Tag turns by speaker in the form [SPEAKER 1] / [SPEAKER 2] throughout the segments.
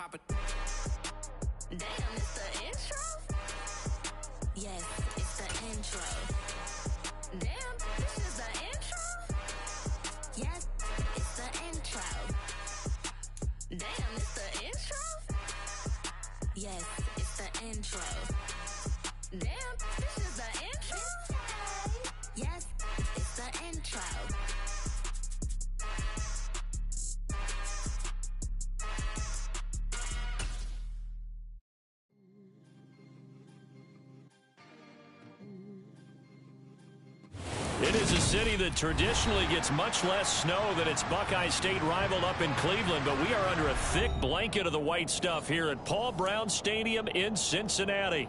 [SPEAKER 1] pop it.
[SPEAKER 2] Damn, it's the intro? Yes, it's the intro. Damn, this is the intro? Yes, it's the intro. Damn, it's the intro? Yes, it's the intro. Damn, this is the intro? Yes, it's the intro.
[SPEAKER 3] It is a city that traditionally gets much less snow than its Buckeye State rival up in Cleveland, but we are under a thick blanket of the white stuff here at Paul Brown Stadium in Cincinnati.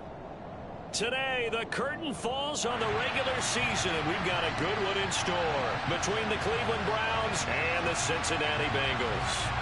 [SPEAKER 3] Today, the curtain falls on the regular season, and we've got a good one in store between the Cleveland Browns and the Cincinnati Bengals.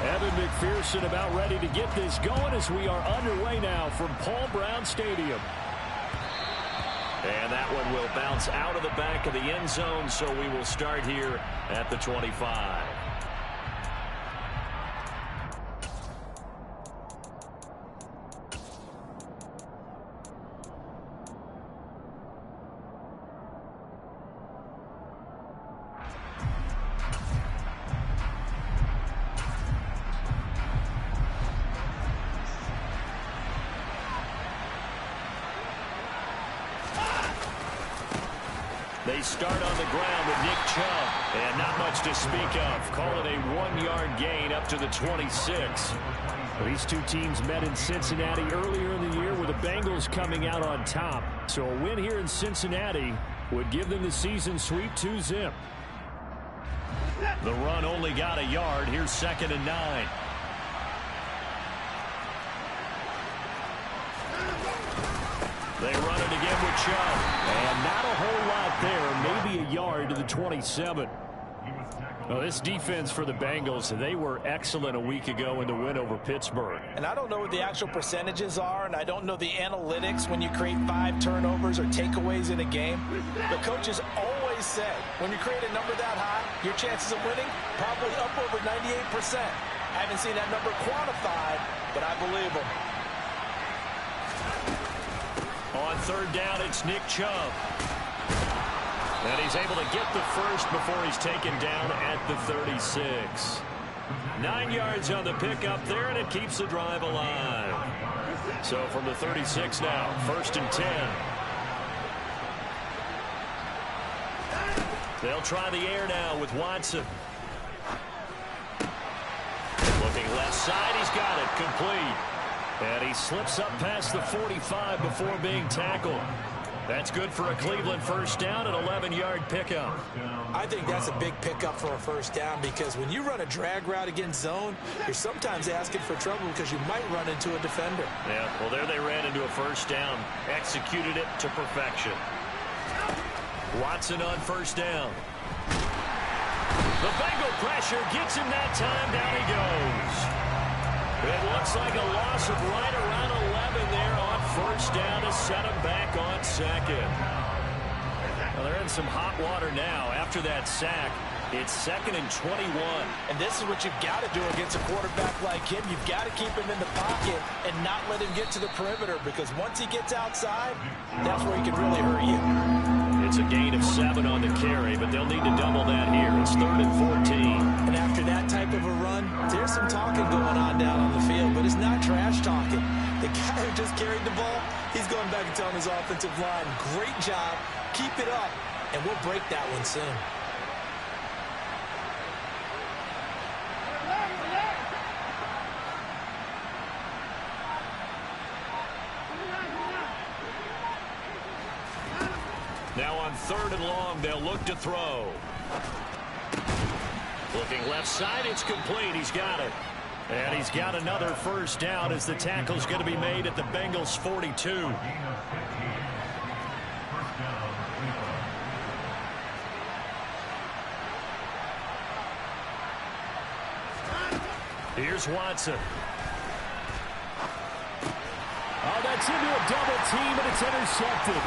[SPEAKER 3] Evan McPherson about ready to get this going as we are underway now from Paul Brown Stadium. And that one will bounce out of the back of the end zone, so we will start here at the 25. They start on the ground with Nick Chubb, and not much to speak of. Call it a 1-yard gain up to the 26. These two teams met in Cincinnati earlier in the year with the Bengals coming out on top. So a win here in Cincinnati would give them the season sweep 2-zip. The run only got a yard. Here's 2nd and 9. They run it again with Chubb. And not a whole lot there. Maybe a yard to the 27. Well, this defense for the Bengals, they were excellent a week ago in the win over Pittsburgh.
[SPEAKER 4] And I don't know what the actual percentages are, and I don't know the analytics when you create 5 turnovers or takeaways in a game. But coaches always say, when you create a number that high, your chances of winning probably up over 98%. I haven't seen that number quantified, but I believe them.
[SPEAKER 3] On 3rd down, it's Nick Chubb. And he's able to get the first before he's taken down at the 36. 9 yards on the pickup there, and it keeps the drive alive. So from the 36 now, 1st and 10. They'll try the air now with Watson. Looking left side, he's got it, complete. And he slips up past the 45 before being tackled. That's good for a Cleveland first down, an 11-yard pickup.
[SPEAKER 4] I think that's a big pickup for a first down because when you run a drag route against zone, you're sometimes asking for trouble because you might run into a defender.
[SPEAKER 3] Yeah, well, there they ran into a first down. Executed it to perfection. Watson on 1st down. The Bengal pressure gets him that time. Down he goes. It looks like a loss of right around 11 there on 1st down to set him back on 2nd. Well, they're in some hot water now. After that sack, it's 2nd and 21.
[SPEAKER 4] And this is what you've got to do against a quarterback like him. You've got to keep him in the pocket and not let him get to the perimeter because once he gets outside, that's where he can really hurt you.
[SPEAKER 3] It's a gain of 7 on the carry, but they'll need to double that here. It's 3rd and 14.
[SPEAKER 4] And after that type of a run, there's some talking going on down on the field, but it's not trash talking. The guy who just carried the ball, he's going back and telling his offensive line, great job, keep it up, and we'll break that one soon.
[SPEAKER 3] Now on 3rd and long, they'll look to throw. Looking left side, it's complete. He's got it. And he's got another first down as the tackle's going to be made at the Bengals' 42. Here's Watson.
[SPEAKER 1] Oh, that's into a double team, and it's intercepted.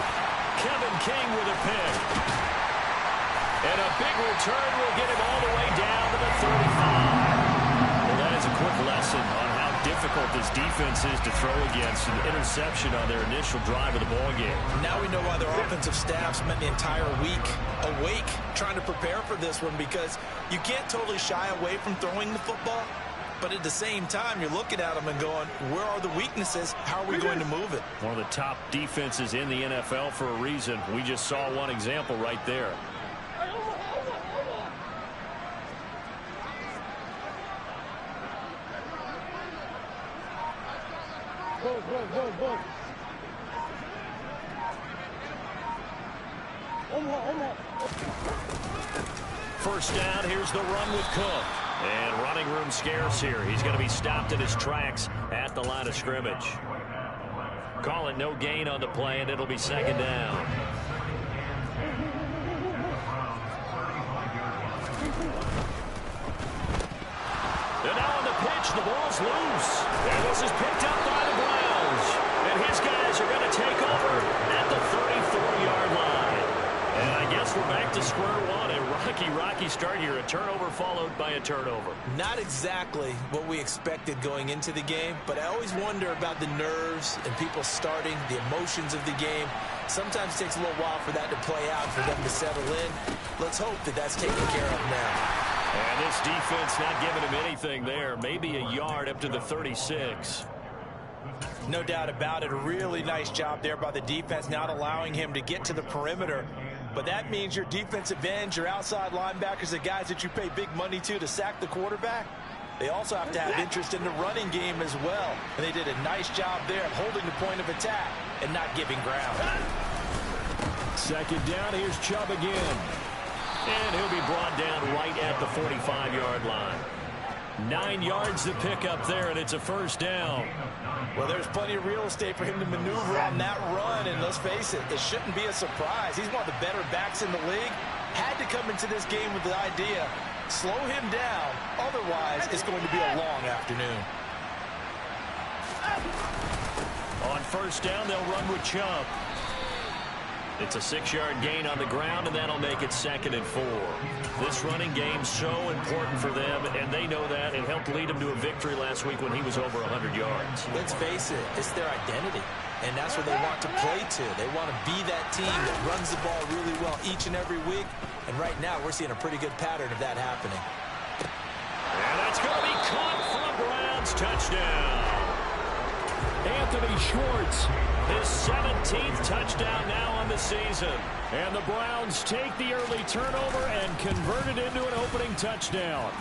[SPEAKER 3] Kevin King with a pick. And a big return will get him all the way down to the 35. Well, that is a quick lesson on how difficult this defense is to throw against. An interception on their initial drive of the ballgame.
[SPEAKER 4] Now we know why their offensive staff spent the entire week awake trying to prepare for this one, because you can't totally shy away from throwing the football. But at the same time, you're looking at them and going, where are the weaknesses? How are we going to move it?
[SPEAKER 3] One of the top defenses in the NFL for a reason. We just saw one example right there. First down, here's the run with Cook. And running room scarce here. He's going to be stopped in his tracks at the line of scrimmage. Call it no gain on the play, and it'll be second down. And now on the pitch, the ball's loose. And this is picked up by the Browns. And his guys are going to take over at the 34-yard line. And I guess we're back to square one. A rocky start here. A turnover followed by a turnover.
[SPEAKER 4] Not exactly what we expected going into the game, but I always wonder about the nerves and people starting, the emotions of the game. Sometimes it takes a little while for that to play out, for them to settle in. Let's hope that that's taken care of now.
[SPEAKER 3] And this defense not giving him anything there. Maybe a yard up to the 36.
[SPEAKER 4] No doubt about it. A really nice job there by the defense, not allowing him to get to the perimeter. But that means your defensive ends, your outside linebackers, the guys that you pay big money to sack the quarterback, they also have to have interest in the running game as well. And they did a nice job there of holding the point of attack and not giving ground.
[SPEAKER 1] Second down, here's Chubb again.
[SPEAKER 3] And he'll be brought down right at the 45-yard line. 9 yards to pick up there, and it's a first down.
[SPEAKER 4] Well, there's plenty of real estate for him to maneuver on that run, and let's face it, it shouldn't be a surprise. He's one of the better backs in the league. Had to come into this game with the idea, slow him down, otherwise it's going to be a long afternoon.
[SPEAKER 3] On first down, they'll run with Chubb. It's a 6-yard gain on the ground, and that'll make it 2nd and 4. This running game's so important for them, and they know that. It helped lead them to a victory last week when he was over 100 yards.
[SPEAKER 4] Let's face it, it's their identity, and that's what they want to play to. They want to be that team that runs the ball really well each and every week, and right now we're seeing a pretty good pattern of that happening.
[SPEAKER 3] And that's going to be caught for a Browns touchdown.
[SPEAKER 1] Anthony Schwartz.
[SPEAKER 3] His 17th touchdown now on the season.
[SPEAKER 1] And the Browns take the early turnover and convert it into an opening touchdown.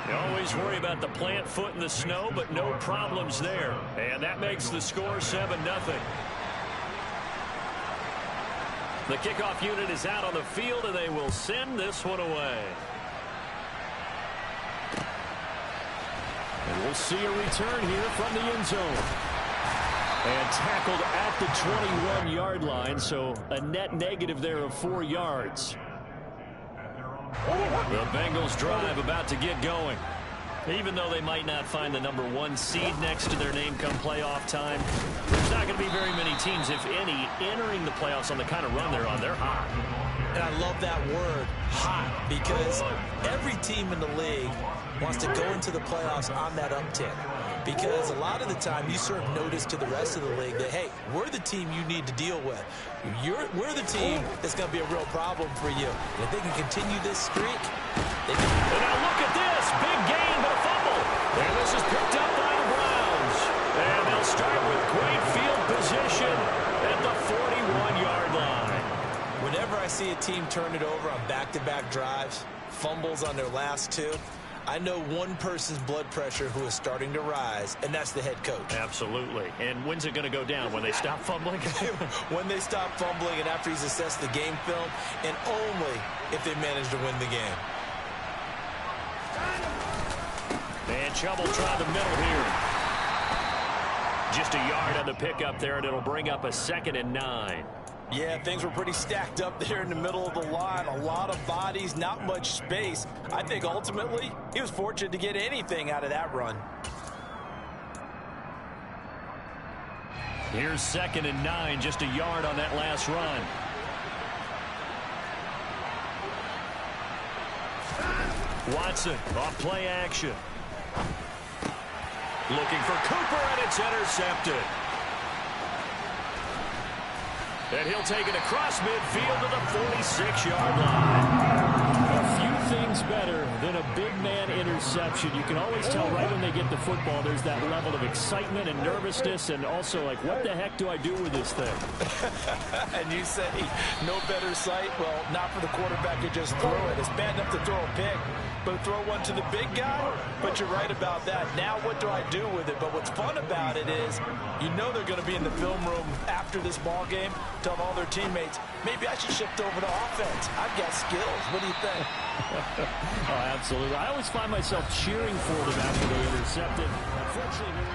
[SPEAKER 3] You always worry about the plant foot in the snow, but no problems there. And that makes the score 7-0. The kickoff unit is out on the field, and they will send this one away.
[SPEAKER 1] And we'll see a return here from the end zone. And tackled at the 21-yard line, so a net negative there of 4 yards.
[SPEAKER 3] The Bengals drive about to get going. Even though they might not find the #1 seed next to their name come playoff time, there's not going to be very many teams, if any, entering the playoffs on the kind of run they're on. They're hot.
[SPEAKER 4] And I love that word, hot, because every team in the league wants to go into the playoffs on that uptick. Because a lot of the time you serve notice to the rest of the league that, hey, we're the team you need to deal with. We're the team that's going to be a real problem for you. And if they can continue this streak, they can.
[SPEAKER 3] And now look at this. Big gain, but a fumble. And this is picked up by the Browns. And they'll start with great field position at the 41-yard line.
[SPEAKER 4] Whenever I see a team turn it over on back-to-back drives, fumbles on their last 2, I know one person's blood pressure who is starting to rise, and that's the head coach.
[SPEAKER 3] Absolutely. And when's it going to go down? When they stop fumbling?
[SPEAKER 4] When they stop fumbling and after he's assessed the game film, and only if they manage to win the game.
[SPEAKER 3] And Chubb will try the middle here. Just a yard on the pickup there, and it'll bring up a 2nd and 9.
[SPEAKER 4] Yeah, things were pretty stacked up there in the middle of the line. A lot of bodies, not much space. I think ultimately he was fortunate to get anything out of that run.
[SPEAKER 3] Here's 2nd and 9, just a yard on that last run. Watson off play action. Looking for Cooper, and it's intercepted. And he'll take it across midfield to the 46-yard line.
[SPEAKER 1] A few things better than a big man interception. You can always tell right when they get the football, there's that level of excitement and nervousness, and also like, what the heck do I do with this thing?
[SPEAKER 4] And you say, no better sight? Well, not for the quarterback to just throw it. It's bad enough to throw a pick, but throw one to the big guy? But you're right about that. Now what do I do with it? But what's fun about it is, you know they're going to be in the film room after this ball game, telling all their teammates, maybe I should shift over to offense. I've got skills. What do you think?
[SPEAKER 1] Oh, absolutely. I always find myself cheering for them after they intercept it. Unfortunately,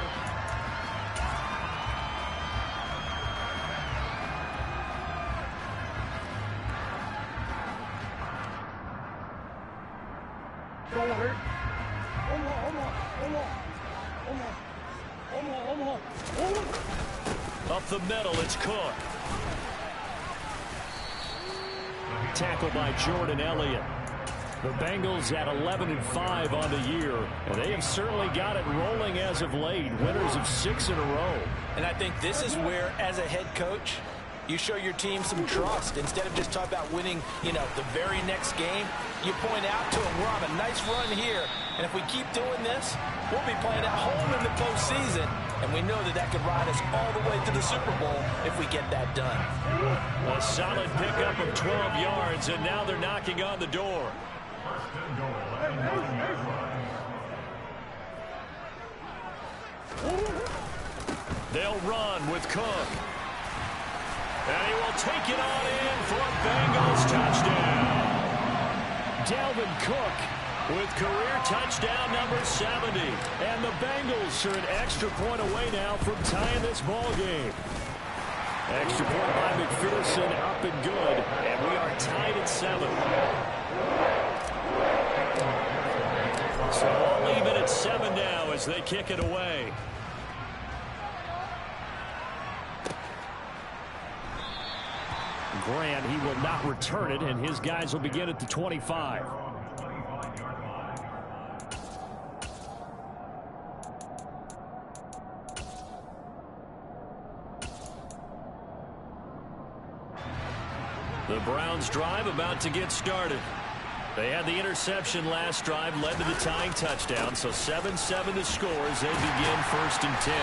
[SPEAKER 3] Up the middle, it's Cook.
[SPEAKER 1] tackled by Jordan Elliott. The Bengals at 11-5 on the year, and they have certainly got it rolling as of late. Winners of 6 in a row.
[SPEAKER 4] And I think this is where, as a head coach, you show your team some trust. Instead of just talking about winning, the very next game, you point out to them, we're on a nice run here, and if we keep doing this, we'll be playing at home in the postseason, and we know that could ride us all the way to the Super Bowl if we get that done.
[SPEAKER 3] A solid pickup of 12 yards, and now they're knocking on the door. They'll run with Cook. And he will take it on in for a Bengals touchdown.
[SPEAKER 1] Dalvin Cook with career touchdown number 70. And the Bengals are an extra point away now from tying this ball game. Extra point by McPherson, up and good. And we are tied at 7. So all even at 7 now as they kick it away. Grant, he will not return it, and his guys will begin at the 25. The Browns drive about to get started. They had the interception last drive, led to the tying touchdown, so 7-7 to score as they begin 1st and 10.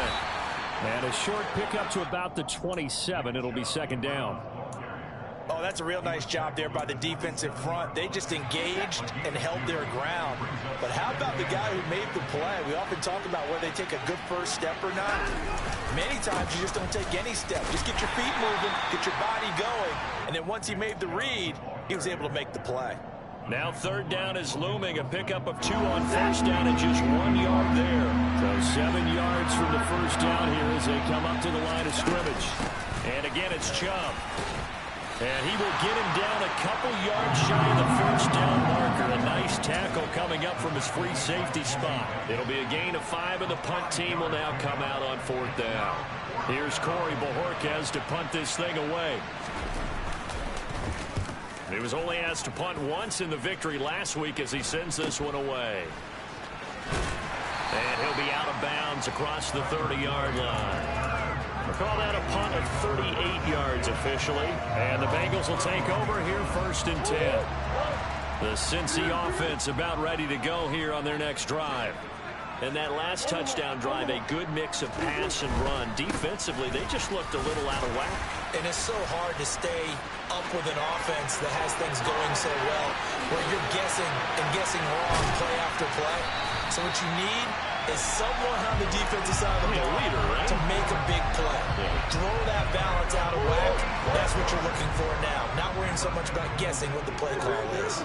[SPEAKER 1] And a short pickup to about the 27. It'll be second down.
[SPEAKER 4] Oh, that's a real nice job there by the defensive front. They just engaged and held their ground. But how about the guy who made the play? We often talk about whether they take a good first step or not. Many times you just don't take any step. Just get your feet moving, get your body going, and then once he made the read, he was able to make the play.
[SPEAKER 3] Now 3rd down is looming. A pickup of 2 on 1st down and just 1 yard there.
[SPEAKER 1] So 7 yards from the first down here as they come up to the line of scrimmage.
[SPEAKER 3] And again, it's Chubb. And he will get him down a couple yards shy of the first down marker. A nice tackle coming up from his free safety spot. It'll be a gain of 5, and the punt team will now come out on 4th down. Here's Corey Bojorquez to punt this thing away. He was only asked to punt once in the victory last week as he sends this one away. And he'll be out of bounds across the 30-yard line. We'll call that a punt of 38 yards officially. And the Bengals will take over here 1st and 10. The Cincy offense about ready to go here on their next drive. And that last touchdown drive, a good mix of pass and run. Defensively, they just looked a little out of whack.
[SPEAKER 4] And it's so hard to stay up with an offense that has things going so well, where you're guessing and guessing wrong play after play. So what you need is someone on the defensive side of the ball to make a big play. Throw that balance out of whack. That's what you're looking for now. Not worrying so much about guessing what the play call is.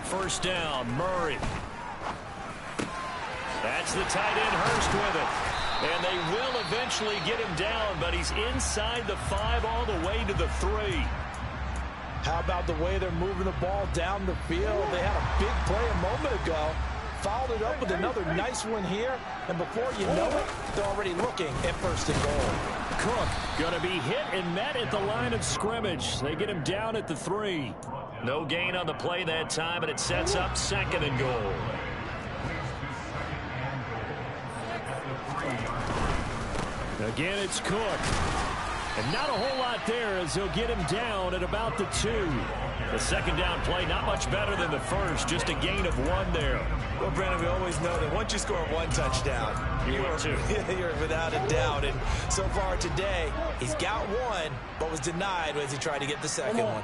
[SPEAKER 3] First down, Murray. That's the tight end, Hurst, with it. And they will eventually get him down, but he's inside the 5 all the way to the 3.
[SPEAKER 4] How about the way they're moving the ball down the field? They had a big play a moment ago. Followed it up with another nice one here. And before you know it, they're already looking at first and goal.
[SPEAKER 1] Cook going to be hit and met at the line of scrimmage. They get him down at the 3.
[SPEAKER 3] No gain on the play that time, and it sets up second and goal.
[SPEAKER 1] Again, it's Cook. And not a whole lot there as they'll get him down at about the 2.
[SPEAKER 3] The second down play not much better than the first, just a gain of 1 there.
[SPEAKER 4] Well, Brandon, we always know that once you score 1 touchdown, you're without a doubt. And so far today, he's got 1, but was denied as he tried to get the second one.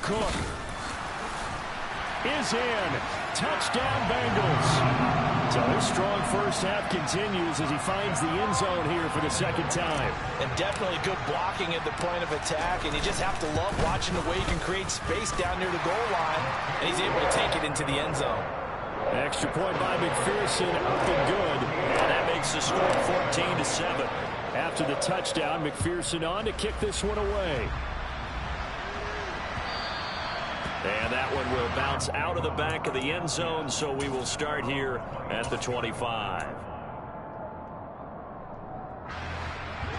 [SPEAKER 1] Cook is in. Touchdown, Bengals. So his strong first half continues as he finds the end zone here for the second time.
[SPEAKER 4] And definitely good blocking at the point of attack. And you just have to love watching the way he can create space down near the goal line. And he's able to take it into the end zone.
[SPEAKER 1] Extra point by McPherson, up and good.
[SPEAKER 3] And that makes the score 14-7.
[SPEAKER 1] After the touchdown, McPherson on to kick this one away.
[SPEAKER 3] And that one will bounce out of the back of the end zone, so we will start here at the 25.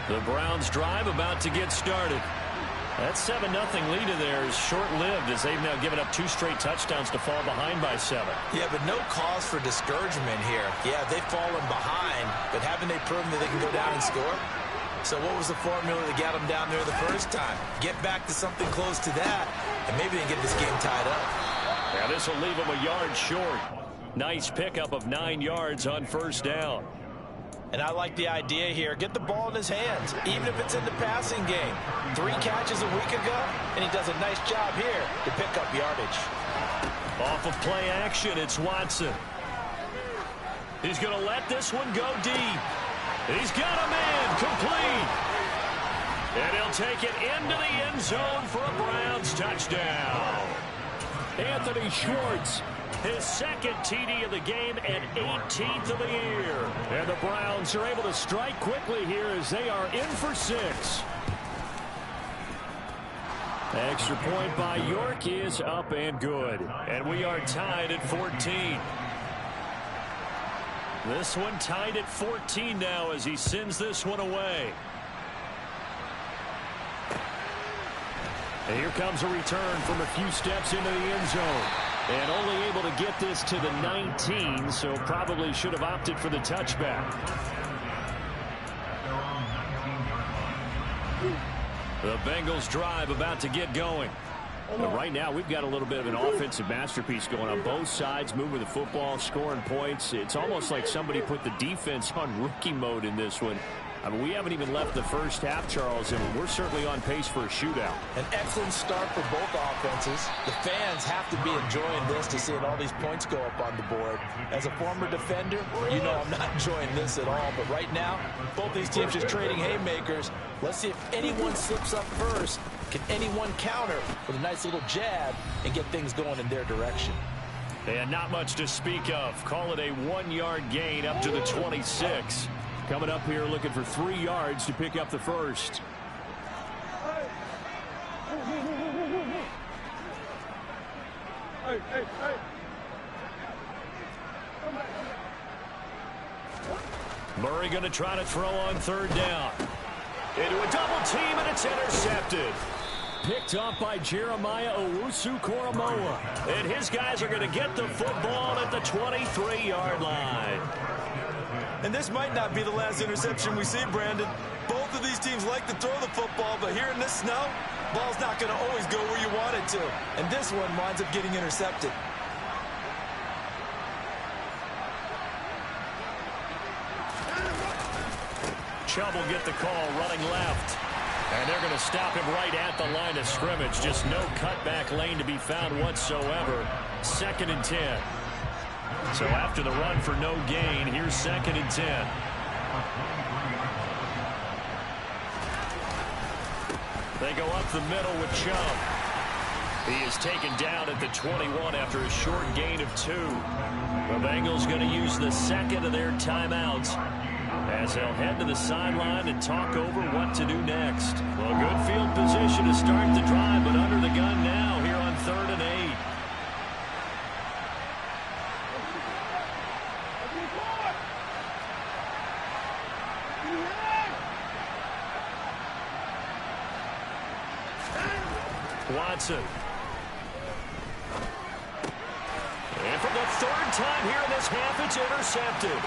[SPEAKER 3] The Browns drive about to get started. That 7-0 lead in there is short-lived as they've now given up 2 straight touchdowns to fall behind by 7.
[SPEAKER 4] Yeah, but no cause for discouragement here. Yeah, they've fallen behind, but haven't they proven that they can go down and score? So what was the formula that got them down there the first time? Get back to something close to that, and maybe they can get this game tied up.
[SPEAKER 3] Now this will leave them a yard short. Nice pickup of 9 yards on first down.
[SPEAKER 4] And I like the idea here. Get the ball in his hands, even if it's in the passing game. 3 catches a week ago, and he does a nice job here to pick up yardage.
[SPEAKER 3] Off of play action, it's Watson. He's going to let this one go deep. He's got a man complete. And he'll take it into the end zone for a Browns touchdown.
[SPEAKER 1] Anthony Schwartz.
[SPEAKER 3] His second TD of the game and 18th of the year.
[SPEAKER 1] And the Browns are able to strike quickly here as they are in for 6. Extra point by York is up and good.
[SPEAKER 3] And we are tied at 14. This one tied at 14 now as he sends this one away.
[SPEAKER 1] And here comes a return from a few steps into the end zone. And only able to get this to the 19, so probably should have opted for the touchback.
[SPEAKER 3] The Bengals drive about to get going.
[SPEAKER 1] But right now, we've got a little bit of an offensive masterpiece going on both sides, moving the football, scoring points. It's almost like somebody put the defense on rookie mode in this one. I mean, we haven't even left the first half, Charles, and we're certainly on pace for a shootout.
[SPEAKER 4] An excellent start for both offenses. The fans have to be enjoying this to seeing all these points go up on the board. As a former defender, you know I'm not enjoying this at all. But right now, both these teams just trading haymakers. Let's see if anyone slips up first. Can anyone counter with a nice little jab and get things going in their direction?
[SPEAKER 3] And not much to speak of. Call it a 1-yard gain up to the 26.
[SPEAKER 1] Coming up here looking for 3 yards to pick up the first.
[SPEAKER 3] Murray going to try to throw on third down. Into a double team, and it's intercepted.
[SPEAKER 1] Picked off by Jeremiah Owusu-Koramoah.
[SPEAKER 3] And his guys are going to get the football at the 23-yard line.
[SPEAKER 5] And this might not be the last interception we see, Brandon. Both of these teams like to throw the football, but here in this snow, ball's not going to always go where you want it to. And this one winds up getting intercepted.
[SPEAKER 3] Chubb will get the call running left. And they're going to stop him right at the line of scrimmage. Just no cutback lane to be found whatsoever. 2nd and 10. So after the run for no gain, here's 2nd and 10. They go up the middle with Chubb. He is taken down at the 21 after a short gain of 2. The Bengals going to use the second of their timeouts as they'll head to the sideline and talk over what to do next. Well, good field position to start the drive, but under the gun now here on 3rd and 8. Watson. And for the 3rd time here in this half, it's intercepted.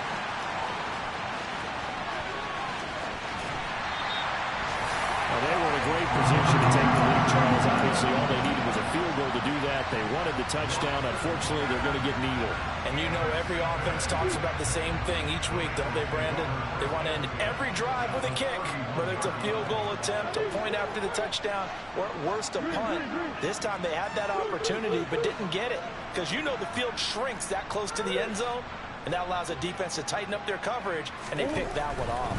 [SPEAKER 3] Well, they were in a great position to take the lead, Charles. Obviously, all they needed was a field goal to do that. They wanted the touchdown. Unfortunately, they're going to get neither.
[SPEAKER 4] And you know every offense talks about the same thing each week, don't they, Brandon? They want to end every drive with a kick, whether it's a field goal attempt, a point after the touchdown, or at worst, a punt. This time they had that opportunity but didn't get it because you know the field shrinks that close to the end zone, and that allows the defense to tighten up their coverage, and they picked that one off.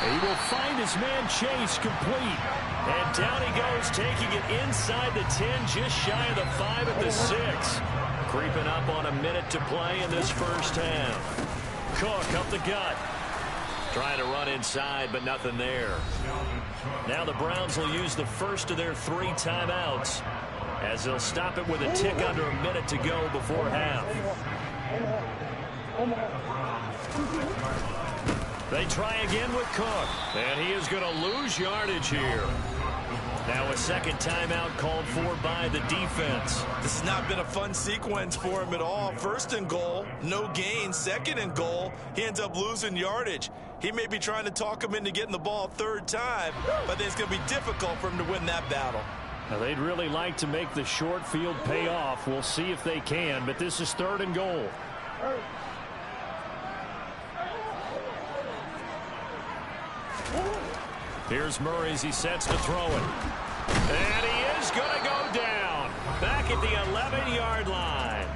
[SPEAKER 3] He will find his man Chase complete. And down he goes, taking it inside the 10, just shy of the 5 at the 6. Creeping up on a minute to play in this first half. Cook up the gut. Trying to run inside, but nothing there. Now the Browns will use the first of their 3 timeouts as they'll stop it with a tick under a minute to go before half. They try again with Cook, and he is going to lose yardage here. Now a second timeout called for by the defense.
[SPEAKER 5] This has not been a fun sequence for him at all. 1st and goal, no gain. 2nd and goal, he ends up losing yardage. He may be trying to talk him into getting the ball 3rd time, but I think it's going to be difficult for him to win that battle.
[SPEAKER 3] Now they'd really like to make the short field pay off. We'll see if they can, but this is 3rd and goal. Here's Murray as he sets to throw it. And he is going to go down. Back at the 11-yard line.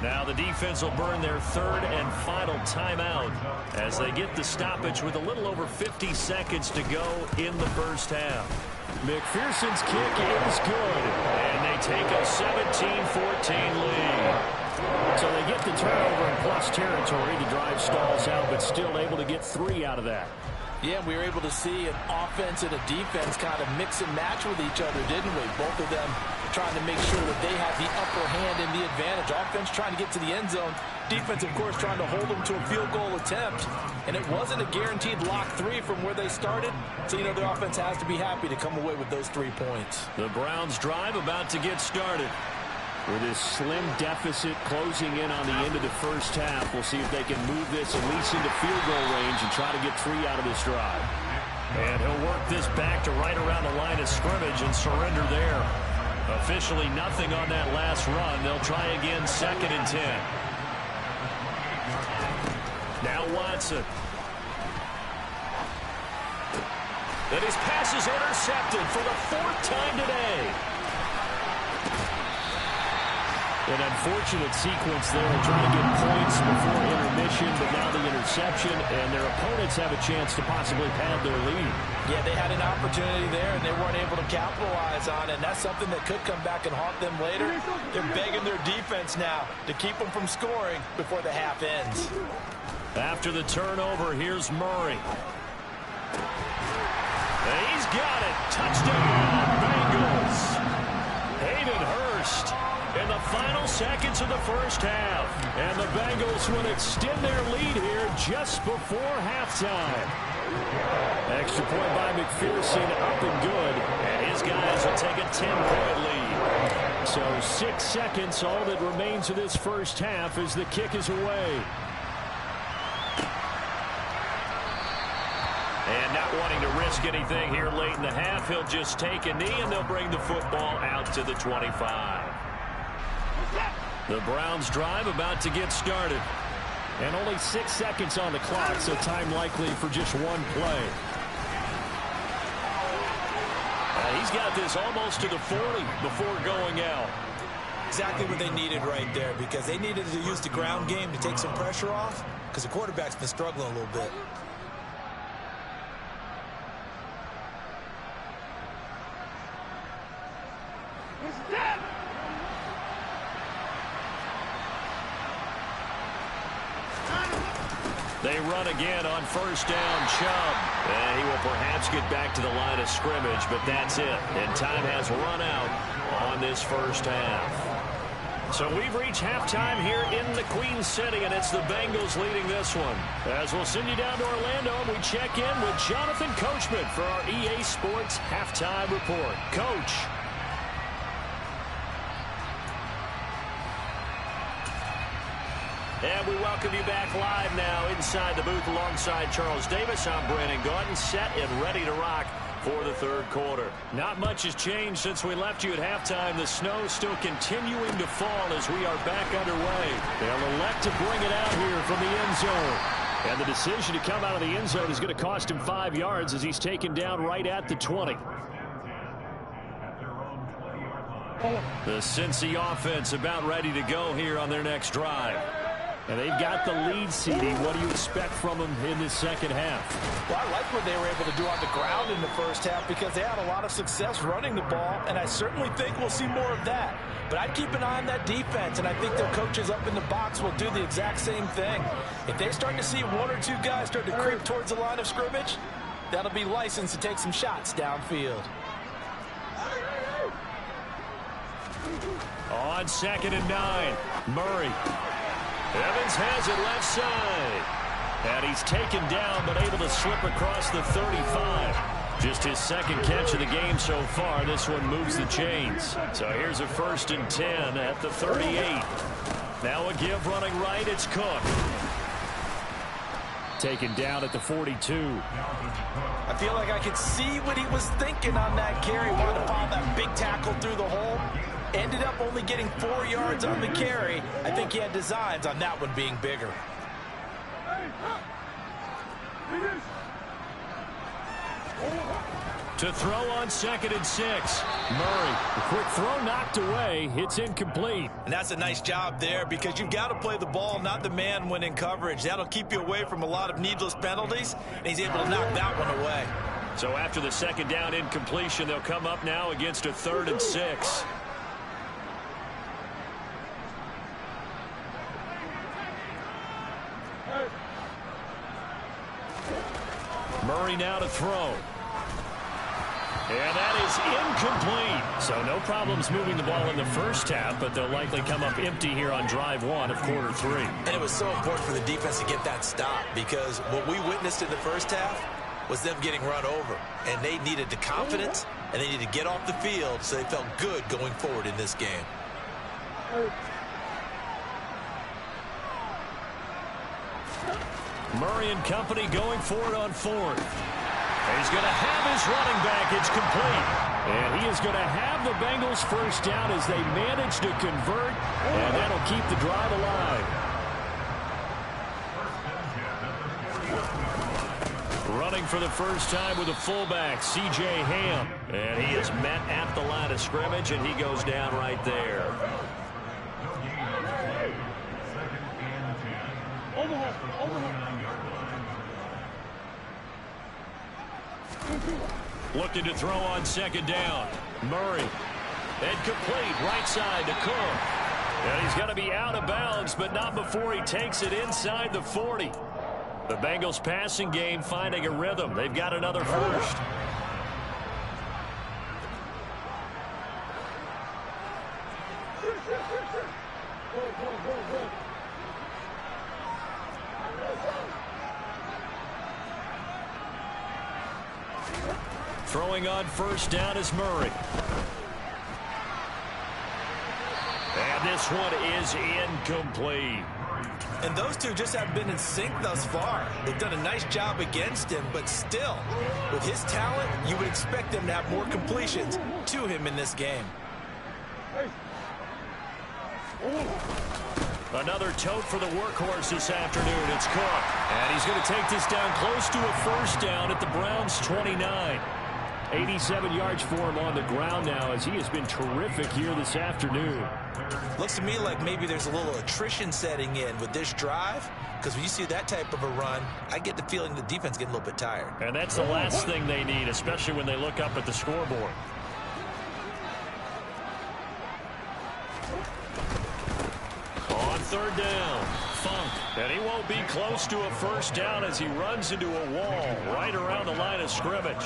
[SPEAKER 3] Now the defense will burn their 3rd and final timeout as they get the stoppage with a little over 50 seconds to go in the first half. McPherson's kick is good. And they take a 17-14 lead. So they get the turnover in plus territory. The drive stalls out, but still able to get 3 out of that.
[SPEAKER 4] Yeah, we were able to see an offense and a defense kind of mix and match with each other, didn't we? Both of them trying to make sure that they had the upper hand and the advantage. Offense trying to get to the end zone. Defense, of course, trying to hold them to a field goal attempt. And it wasn't a guaranteed lock 3 from where they started. So, you know, the offense has to be happy to come away with those 3 points.
[SPEAKER 3] The Browns drive about to get started. With this slim deficit closing in on the end of the first half, we'll see if they can move this at least into field goal range and try to get 3 out of this drive. And he'll work this back to right around the line of scrimmage and surrender there. Officially nothing on that last run. They'll try again 2nd and 10. Now Watson. And his pass is intercepted for the 4th time today. An unfortunate sequence there, trying to get points before intermission, but now the interception, and their opponents have a chance to possibly pad their lead.
[SPEAKER 4] Yeah, they had an opportunity there, and they weren't able to capitalize on it, and that's something that could come back and haunt them later. They're begging their defense now to keep them from scoring before the half ends.
[SPEAKER 3] After the turnover, here's Murray. And he's got it. Touchdown, Bengals. Hayden Hurst. In the final seconds of the first half. And the Bengals will extend their lead here just before halftime. Extra point by McPherson, up and good. And his guys will take a 10-point lead. So 6 seconds, all that remains of this first half as the kick is away. And not wanting to risk anything here late in the half, he'll just take a knee and they'll bring the football out to the 25. The Browns drive about to get started. And only 6 seconds on the clock, so time likely for just 1 play. He's got this almost to the 40 before going out.
[SPEAKER 4] Exactly what they needed right there, because they needed to use the ground game to take some pressure off, because the quarterback's been struggling a little bit.
[SPEAKER 3] run again on first down. Chubb. And he will perhaps get back to the line of scrimmage, but that's it. And time has run out on this first half. So we've reached halftime here in the Queen City, and it's the Bengals leading this one. As we'll send you down to Orlando, and we check in with Jonathan Coachman for our EA Sports Halftime Report. Coach. And we welcome you back live now inside the booth alongside Charles Davis. I'm Brandon Gaudin, set and ready to rock for the third quarter. Not much has changed since we left you at halftime. The snow still continuing to fall as we are back underway. They'll elect to bring it out here from the end zone. And the decision to come out of the end zone is going to cost him 5 yards as he's taken down right at the 20. The Cincy offense about ready to go here on their next drive. And they've got the lead, CD. What do you expect from them in the second half?
[SPEAKER 4] Well, I like what they were able to do on the ground in the first half because they had a lot of success running the ball, and I certainly think we'll see more of that. But I'd keep an eye on that defense, and I think their coaches up in the box will do the exact same thing. If they start to see one or two guys start to creep towards the line of scrimmage, that'll be licensed to take some shots downfield.
[SPEAKER 3] On 2nd and 9, Murray. Evans has it left side. And he's taken down but able to slip across the 35. Just his second catch of the game so far. This one moves the chains. So here's a 1st and 10 at the 38. Now a give running right. It's Cook. Taken down at the 42.
[SPEAKER 4] I feel like I could see what he was thinking on that carry. Wanted to follow that big tackle through the hole. Ended up only getting 4 yards on the carry. I think he had designs on that one being bigger.
[SPEAKER 3] To throw on 2nd and 6. Murray. The quick throw knocked away. It's incomplete.
[SPEAKER 5] And that's a nice job there because you've got to play the ball, not the man when in coverage. That'll keep you away from a lot of needless penalties, and he's able to knock that one away.
[SPEAKER 3] So after the second down incompletion, they'll come up now against a 3rd and 6. Murray now to throw. And that is incomplete. So no problems moving the ball in the first half, but they'll likely come up empty here on drive 1 of quarter 3.
[SPEAKER 5] And it was so important for the defense to get that stop because what we witnessed in the first half was them getting run over. And they needed the confidence, and they needed to get off the field so they felt good going forward in this game.
[SPEAKER 3] Murray and company going for it on 4th. He's going to have his running back. It's complete. And he is going to have the Bengals first down as they manage to convert. And that'll keep the drive alive. Running for the first time with a fullback, C.J. Ham. And he is met at the line of scrimmage, and he goes down right there. Looking to throw on 2nd down. Murray. And complete right side to Cook. And he's going to be out of bounds, but not before he takes it inside the 40. The Bengals passing game finding a rhythm. They've got another first. Throwing on first down is Murray. And this one is incomplete.
[SPEAKER 5] And those two just have been in sync thus far. They've done a nice job against him, but still, with his talent, you would expect them to have more completions to him in this game.
[SPEAKER 3] Another tote for the workhorse this afternoon. It's Cook. And he's going to take this down close to a first down at the Browns' 29. 87 yards for him on the ground now as he has been terrific here this afternoon.
[SPEAKER 5] Looks to me like maybe there's a little attrition setting in with this drive, because when you see that type of a run, I get the feeling the defense getting a little bit tired.
[SPEAKER 3] And that's the last thing they need, especially when they look up at the scoreboard. On 3rd down, Funk. And he won't be close to a first down as he runs into a wall right around the line of scrimmage.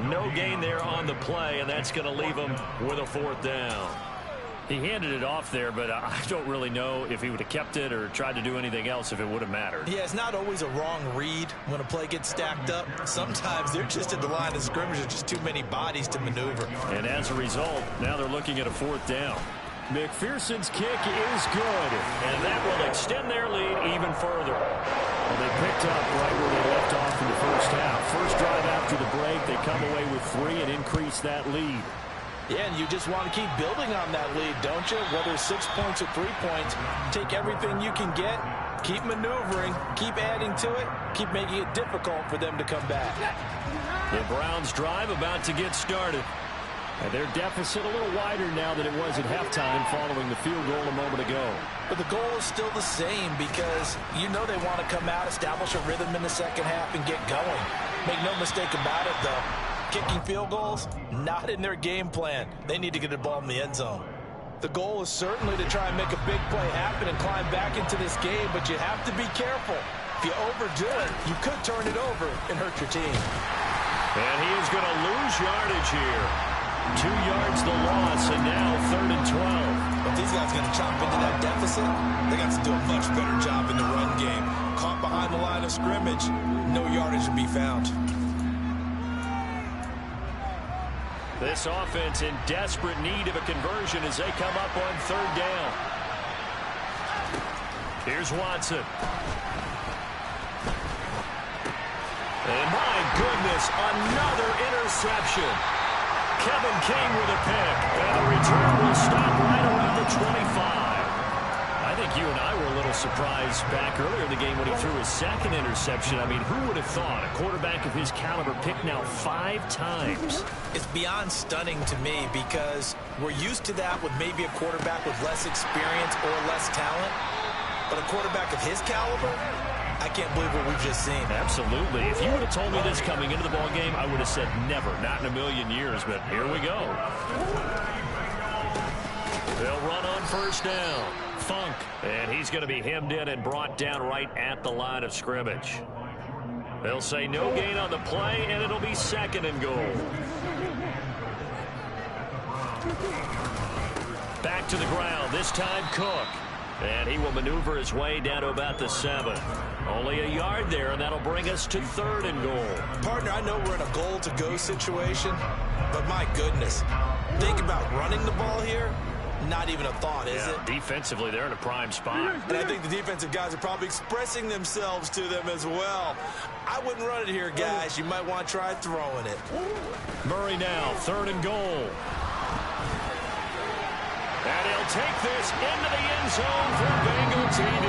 [SPEAKER 3] No gain there on the play, and that's going to leave him with a fourth down. He handed it off there, but I don't really know if he would have kept it or tried to do anything else if it would have mattered.
[SPEAKER 4] Yeah, it's not always a wrong read when a play gets stacked up. Sometimes they're just at the line of scrimmage. There's just too many bodies to maneuver.
[SPEAKER 3] And as a result, now they're looking at a fourth down. McPherson's kick is good, and that will extend their lead even further. Well, they picked up right where they left off in the first half. First drive after the break, they come away with 3 and increase that lead.
[SPEAKER 4] Yeah, and you just want to keep building on that lead, don't you? Whether it's 6 points or 3 points, take everything you can get, keep maneuvering, keep adding to it, keep making it difficult for them to come back.
[SPEAKER 3] The Browns drive about to get started. And their deficit a little wider now than it was at halftime following the field goal a moment ago.
[SPEAKER 4] But the goal is still the same because you know they want to come out, establish a rhythm in the second half, and get going. Make no mistake about it, though. Kicking field goals, not in their game plan. They need to get the ball in the end zone. The goal is certainly to try and make a big play happen and climb back into this game, but you have to be careful. If you overdo it, you could turn it over and hurt your team.
[SPEAKER 3] And he is going to lose yardage here. 2 yards the loss, and now 3rd and 12.
[SPEAKER 4] If these guys are going to chop into that deficit, they got to do a much better job in the run game. Caught behind the line of scrimmage, no yardage to be found.
[SPEAKER 3] This offense in desperate need of a conversion as they come up on 3rd down. Here's Watson. And my goodness, another interception. Kevin King with a pick, and the return will stop right around the 25. I think you and I were a little surprised back earlier in the game when he threw his 2nd interception. I mean, who would have thought a quarterback of his caliber picked now 5 times?
[SPEAKER 4] It's beyond stunning to me because we're used to that with maybe a quarterback with less experience or less talent. But a quarterback of his caliber, I can't believe what we've just seen.
[SPEAKER 3] Absolutely. If you would have told me this coming into the ball game, I would have said never, not in a million years, but here we go. They'll run on 1st down. Funk, and he's going to be hemmed in and brought down right at the line of scrimmage. They'll say no gain on the play, and it'll be 2nd and goal. Back to the ground, this time Cook. And he will maneuver his way down to about the 7. Only a yard there, and that'll bring us to 3rd and goal.
[SPEAKER 4] Partner, I know we're in a goal-to-go situation, but my goodness, think about running the ball here. Not even a thought, is it?
[SPEAKER 3] Defensively, they're in a prime spot.
[SPEAKER 5] And I think the defensive guys are probably expressing themselves to them as well. I wouldn't run it here, guys. You might want to try throwing it.
[SPEAKER 3] Murray now, 3rd and goal. And he'll take this into the end zone for Bengal TD.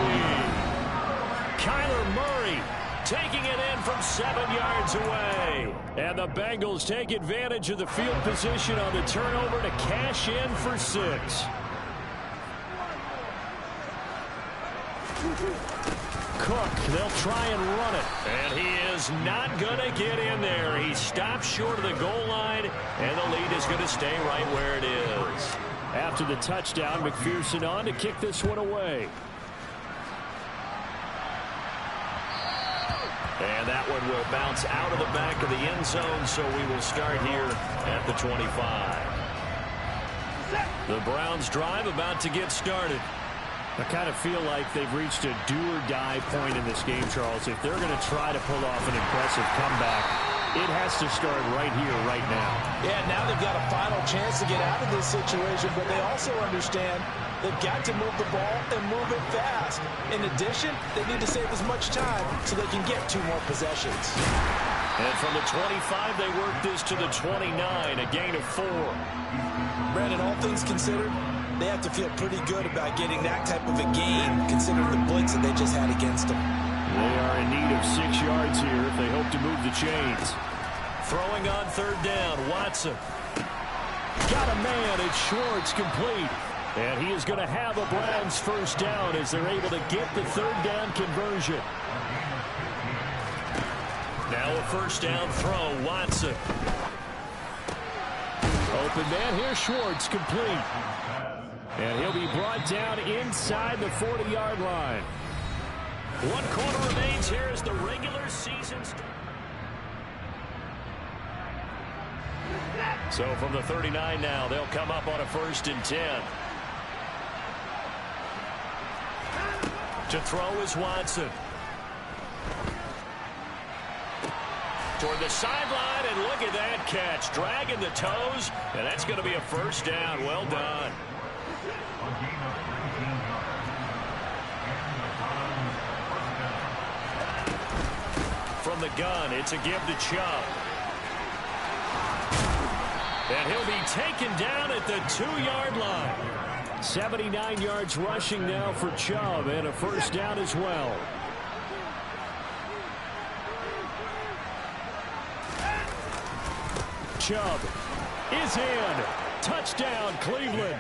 [SPEAKER 3] Kyler Murray taking it in from 7 yards away. And the Bengals take advantage of the field position on the turnover to cash in for 6. Cook, they'll try and run it. And he is not going to get in there. He stops short of the goal line, and the lead is going to stay right where it is. After the touchdown, McPherson on to kick this one away. And that one will bounce out of the back of the end zone, so we will start here at the 25. The Browns drive about to get started. I kind of feel like they've reached a do-or-die point in this game, Charles. If they're going to try to pull off an impressive comeback, it has to start right here, right now.
[SPEAKER 4] Yeah, now they've got a final chance to get out of this situation, but they also understand they've got to move the ball and move it fast. In addition, they need to save as much time so they can get 2 more possessions.
[SPEAKER 3] And from the 25, they work this to the 29, a gain of 4.
[SPEAKER 4] Brandon, all things considered, they have to feel pretty good about getting that type of a gain, considering the blitz that they just had against them.
[SPEAKER 3] They are in need of 6 yards here if they hope to move the chains. Throwing on 3rd down, Watson. Got a man, it's Schwartz, complete. And he is going to have a Browns 1st down as they're able to get the 3rd down conversion. Now a 1st down throw, Watson. Open man, here's Schwartz, complete. And he'll be brought down inside the 40-yard line. 1 quarter remains here as the regular season starts. So from the 39 now, they'll come up on a 1st and 10. To throw is Watson. Toward the sideline, and look at that catch. Dragging the toes, and that's going to be a 1st down. Well done. From the gun, it's a give to Chubb. And he'll be taken down at the 2-yard line. 79 yards rushing now for Chubb, and a 1st down as well. Chubb is in. Touchdown, Cleveland.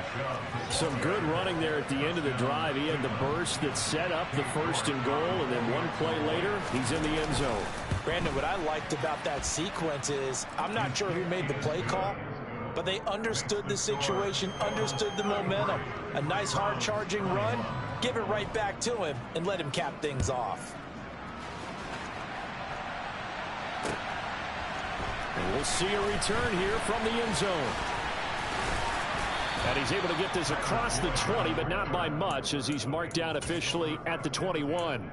[SPEAKER 3] Some good running there at the end of the drive. He had the burst that set up the 1st and goal, and then 1 play later, he's in the end zone.
[SPEAKER 4] Brandon, what I liked about that sequence is I'm not sure who made the play call, but they understood the situation, understood the momentum. A nice hard-charging run, give it right back to him, and let him cap things off.
[SPEAKER 1] And we'll see a return here from the end zone. And he's able to get this across the 20, but not by much, as he's marked down officially at the 21.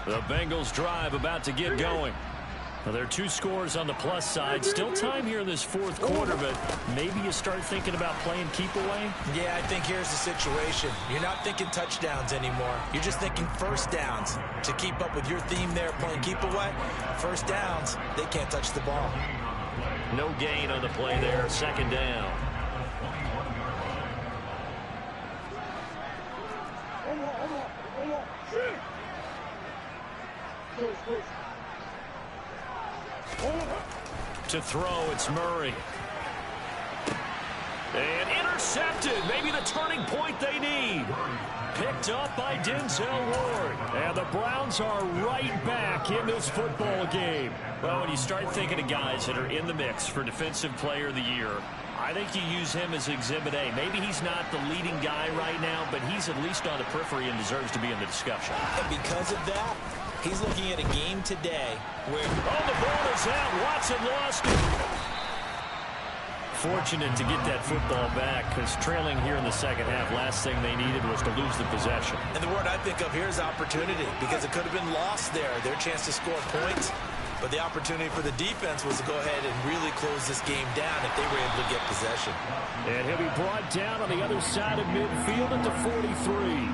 [SPEAKER 3] The Bengals drive about to get going. Well, there are 2 scores on the plus side. Still time here in this 4th quarter, but maybe you start thinking about playing keep away?
[SPEAKER 4] Yeah, I think here's the situation. You're not thinking touchdowns anymore. You're just thinking 1st downs. To keep up with your theme there, playing keep away, 1st downs, they can't touch the ball.
[SPEAKER 3] No gain on the play there. 2nd down. To throw, it's Murray. And intercepted. Maybe the turning point they need. Picked up by Denzel Ward. And the Browns are right back in this football game. Well, when you start thinking of guys that are in the mix for Defensive Player of the Year, I think you use him as Exhibit A. Maybe he's not the leading guy right now, but he's at least on the periphery and deserves to be in the discussion.
[SPEAKER 4] And because of that, he's looking at a game today where...
[SPEAKER 3] Oh, the ball is out. Watson lost it. Fortunate to get that football back, because trailing here in the 2nd half, last thing they needed was to lose the possession.
[SPEAKER 4] And the word I think of here is opportunity, because it could have been lost there. Their chance to score points, but the opportunity for the defense was to go ahead and really close this game down if they were able to get possession.
[SPEAKER 1] And he'll be brought down on the other side of midfield at the 43.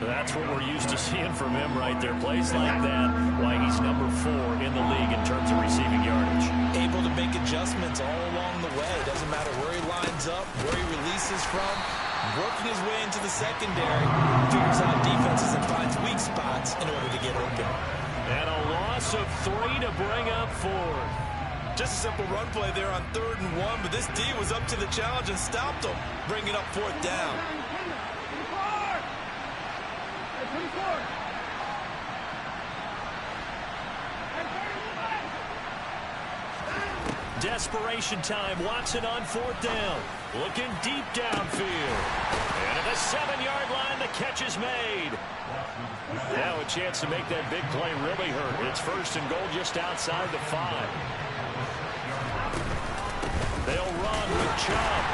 [SPEAKER 3] That's what we're used to seeing from him right there. Plays like that, why he's number 4 in the league in terms of receiving yardage.
[SPEAKER 4] Able to make adjustments all along the way. Doesn't matter where he lines up, where he releases from. Working his way into the secondary. Figures out defenses and finds weak spots in order to get open.
[SPEAKER 3] And a loss of 3 to bring up 4.
[SPEAKER 5] Just a simple run play there on 3rd and 1, but this D was up to the challenge and stopped him, bringing up 4th down.
[SPEAKER 3] Desperation time. Watson on 4th down. Looking deep downfield. And at the 7-yard line, the catch is made. Now a chance to make that big play really hurt. It's 1st and goal just outside the 5. They'll run with Chubb.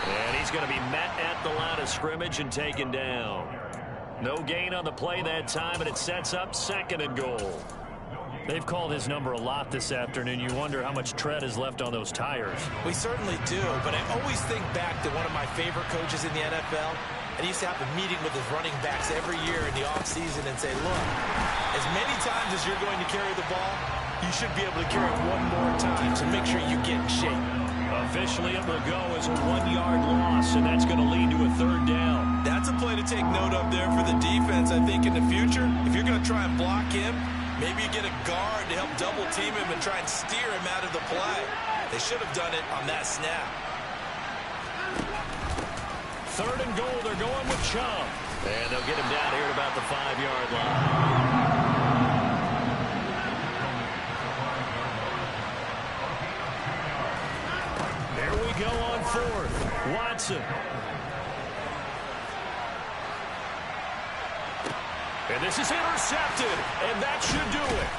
[SPEAKER 3] And he's going to be met at the line of scrimmage and taken down. No gain on the play that time, and it sets up 2nd and goal. They've called his number a lot this afternoon. You wonder how much tread is left on those tires.
[SPEAKER 4] We certainly do, but I always think back to one of my favorite coaches in the NFL, and he used to have a meeting with his running backs every year in the offseason and say, look, as many times as you're going to carry the ball, you should be able to carry it one more time, so make sure you get in shape.
[SPEAKER 3] Officially, it will go as a 1-yard loss, and that's going to lead to a 3rd down.
[SPEAKER 5] That's a play to take note of there for the defense, I think, in the future. If you're going to try and block him, maybe you get a guard to help double team him and try and steer him out of the play. They should have done it on that snap.
[SPEAKER 3] 3rd and goal, they're going with Chubb. And they'll get him down here at about the 5-yard line. Here we go on 4th. Watson. And this is intercepted, and that should do it.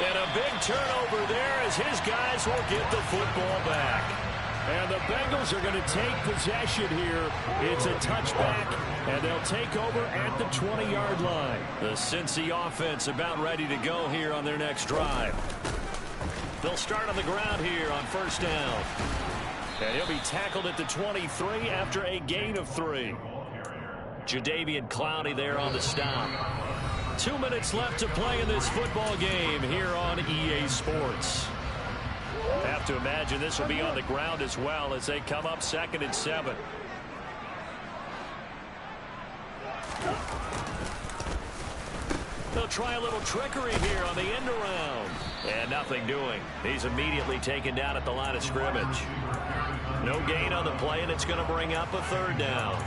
[SPEAKER 3] And a big turnover there as his guys will get the football back. And the Bengals are going to take possession here. It's a touchback, and they'll take over at the 20-yard line. The Cincy offense about ready to go here on their next drive. They'll start on the ground here on first down. And he'll be tackled at the 23 after a gain of 3. Jadeveon Clowney there on the stop. 2 minutes left to play in this football game here on EA Sports. Have to imagine this will be on the ground as well as they come up 2nd and 7. They'll try a little trickery here on the end around. And nothing doing. He's immediately taken down at the line of scrimmage. No gain on the play, and it's going to bring up a 3rd down.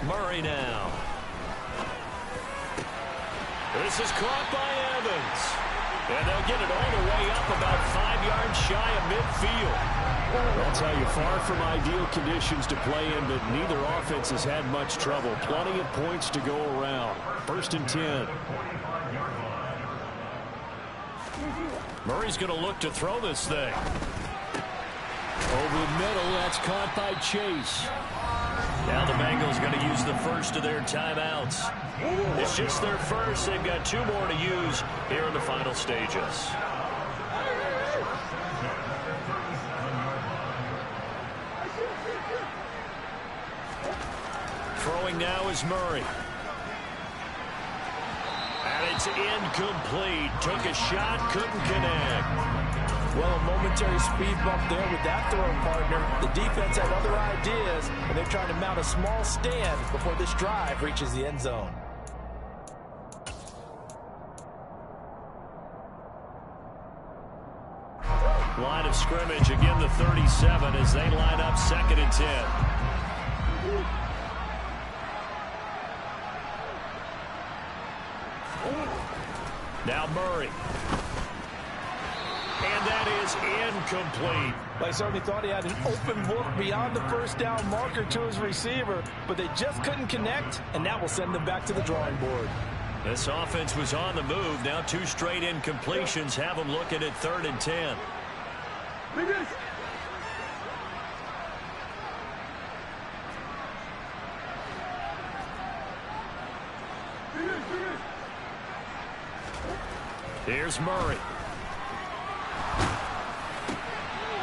[SPEAKER 3] Murray now. This is caught by Evans. And they'll get it all the way up about 5 yards shy of midfield.
[SPEAKER 1] I'll tell you, far from ideal conditions to play in, but neither offense has had much trouble. Plenty of points to go around. 1st and 10.
[SPEAKER 3] Murray's going to look to throw this thing.
[SPEAKER 1] Over the middle, that's caught by Chase.
[SPEAKER 3] Now the Bengals going to use the first of their timeouts. It's just their first. They've got 2 more to use here in the final stages. Throwing now is Murray. And it's incomplete. Took a shot, couldn't connect.
[SPEAKER 4] Well, a momentary speed bump there with that throw partner. The defense had other ideas, and they're trying to mount a small stand before this drive reaches the end zone.
[SPEAKER 3] Line of scrimmage, again the 37 as they line up 2nd and 10. Now Murray. And that is incomplete.
[SPEAKER 4] I certainly thought he had an open book beyond the first down marker to his receiver, but they just couldn't connect, and that will send them back to the drawing board.
[SPEAKER 3] This offense was on the move. Now 2 straight incompletions have them looking at 3rd and 10. Here's Murray.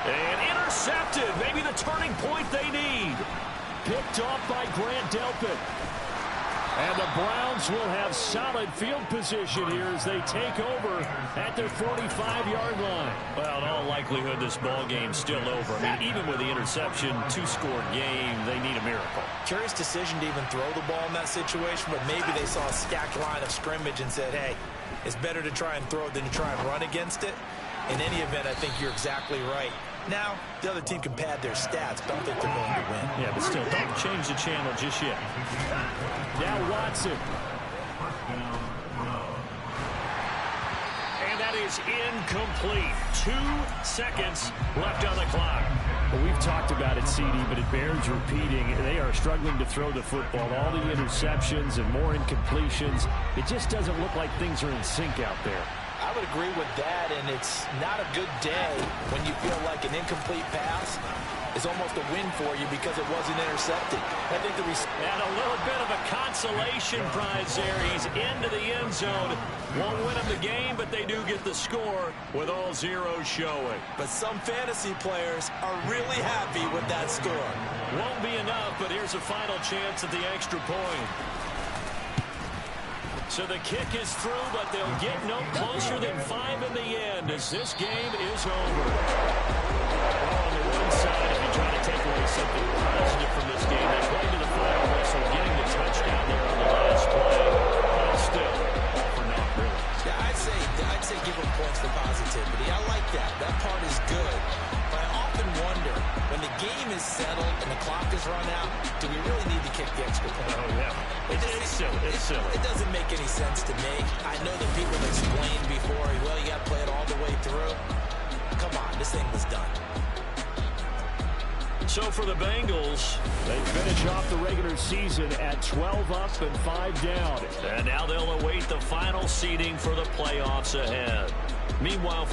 [SPEAKER 3] And intercepted. Maybe the turning point they need.
[SPEAKER 1] Picked off by Grant Delpit. And the Browns will have solid field position here as they take over at their 45-yard line.
[SPEAKER 3] Well, in all likelihood, this ball game's still over. I mean, even with the interception, 2-score game, they need a miracle.
[SPEAKER 4] Curious decision to even throw the ball in that situation, but maybe they saw a stacked line of scrimmage and said, hey, it's better to try and throw than to try and run against it. In any event, I think you're exactly right. Now, the other team can pad their stats, but I don't think they're going to win.
[SPEAKER 3] Yeah, but still, don't change the channel just yet.
[SPEAKER 1] Now Watson.
[SPEAKER 3] And that is incomplete. 2 seconds left on the clock.
[SPEAKER 1] Well, we've talked about it, CD, but it bears repeating. They are struggling to throw the football. All the interceptions and more incompletions. It just doesn't look like things are in sync out there.
[SPEAKER 4] I would agree with that, and it's not a good day when you feel like an incomplete pass is almost a win for you because it wasn't intercepted. I think
[SPEAKER 3] and a little bit of a consolation prize there. He's into the end zone. Won't win them the game, but they do get the score with all zeros showing.
[SPEAKER 4] But some fantasy players are really happy with that score.
[SPEAKER 3] Won't be enough, but here's a final chance at the extra point. So the kick is through, but they'll get no closer than 5 in the end as this game is over. On the one side, if you try to take away something positive from this game, they're going to the final whistle, getting the touchdown there on the last play. But still, all for naught, really.
[SPEAKER 4] Yeah, I'd say give them points for positivity. I like that. That part is good. But I often wonder, when the game is settled and the clock is run out, do we really need to kick the extra
[SPEAKER 3] Oh, yeah. It's silly. It's silly.
[SPEAKER 4] It doesn't make any sense to me. I know that people have explained before, well, you got to play it all the way through. Come on, this thing was done.
[SPEAKER 3] So for the Bengals,
[SPEAKER 1] they finish off the regular season at 12 up and 5 down.
[SPEAKER 3] And now they'll await the final seeding for the playoffs ahead. Meanwhile,